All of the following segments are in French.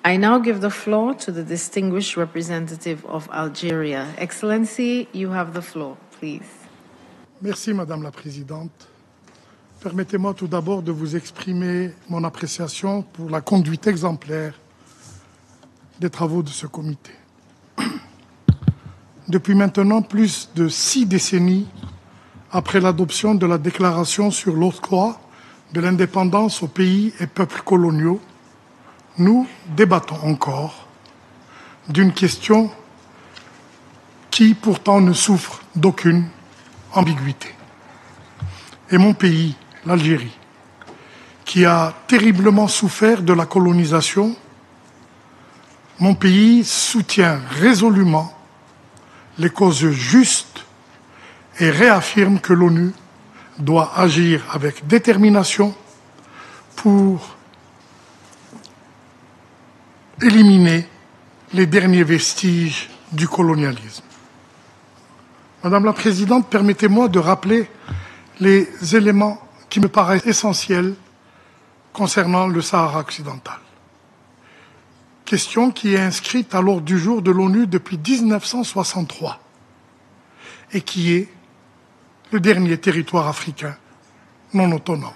I now give the floor to the distinguished representative of Algeria. Excellency, you have the floor, please. Merci, Madame la Présidente. Permettez-moi tout d'abord de vous exprimer mon appréciation pour la conduite exemplaire des travaux de ce comité. Depuis maintenant plus de 6 décennies, après l'adoption de la Déclaration sur l'octroi de l'indépendance aux pays et peuples coloniaux, nous débattons encore d'une question qui pourtant ne souffre d'aucune ambiguïté. Et mon pays, l'Algérie, qui a terriblement souffert de la colonisation, mon pays soutient résolument les causes justes et réaffirme que l'ONU doit agir avec détermination pour éliminer les derniers vestiges du colonialisme. Madame la Présidente, permettez-moi de rappeler les éléments qui me paraissent essentiels concernant le Sahara occidental. Question qui est inscrite à l'ordre du jour de l'ONU depuis 1963 et qui est le dernier territoire africain non autonome.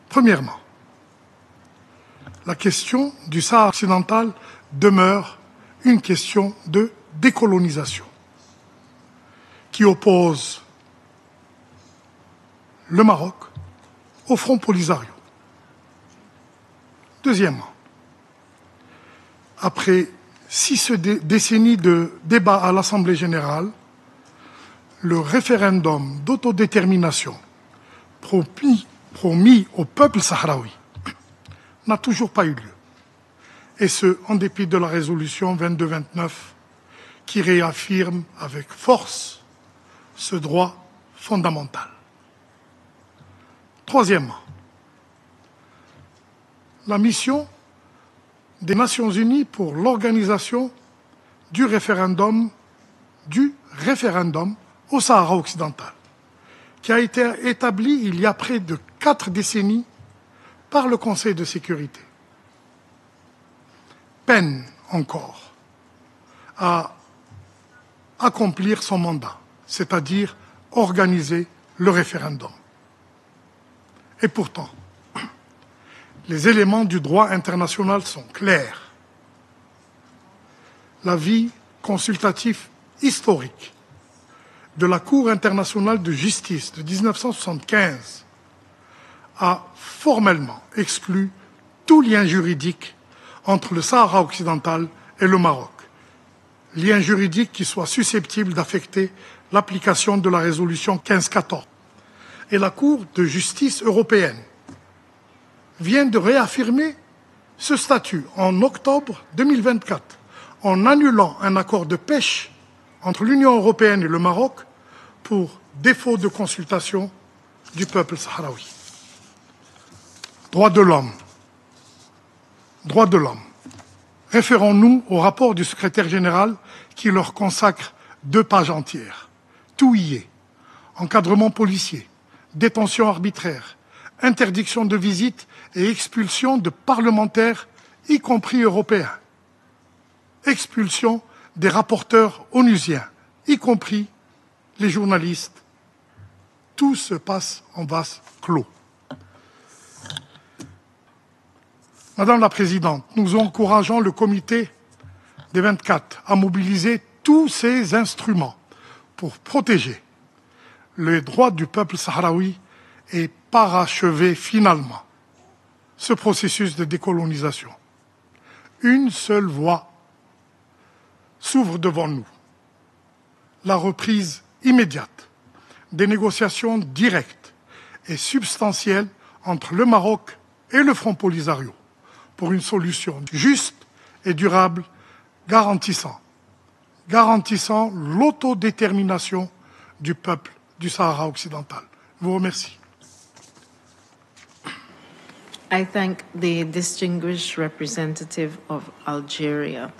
Premièrement, la question du Sahara occidental demeure une question de décolonisation qui oppose le Maroc au Front Polisario. Deuxièmement, après 6 décennies de débats à l'Assemblée générale, le référendum d'autodétermination promis au peuple sahraoui n'a toujours pas eu lieu, et ce, en dépit de la résolution 2229 qui réaffirme avec force ce droit fondamental. Troisièmement, la mission des Nations Unies pour l'organisation du référendum au Sahara occidental, qui a été établie il y a près de 4 décennies par le Conseil de sécurité, peine encore à accomplir son mandat, c'est-à-dire organiser le référendum. Et pourtant, les éléments du droit international sont clairs. L'avis consultatif historique de la Cour internationale de justice de 1975 a formellement exclu tout lien juridique entre le Sahara occidental et le Maroc, lien juridique qui soit susceptible d'affecter l'application de la résolution 1514. Et la Cour de justice européenne vient de réaffirmer ce statut en octobre 2024 en annulant un accord de pêche entre l'Union européenne et le Maroc pour défaut de consultation du peuple sahraoui. Droits de l'homme. Droits de l'homme. Référons-nous au rapport du secrétaire général qui leur consacre 2 pages entières. Tout y est. Encadrement policier, détention arbitraire, interdiction de visite et expulsion de parlementaires, y compris européens. Expulsion des rapporteurs onusiens, y compris les journalistes. Tout se passe en vase clos. Madame la Présidente, nous encourageons le comité des 24 à mobiliser tous ses instruments pour protéger les droits du peuple sahraoui et parachever finalement ce processus de décolonisation. Une seule voie s'ouvre devant nous. La reprise immédiate des négociations directes et substantielles entre le Maroc et le Front Polisario pour une solution juste et durable garantissant l'autodétermination du peuple du Sahara occidental. Je vous remercie. I thank the distinguished representative of Algeria.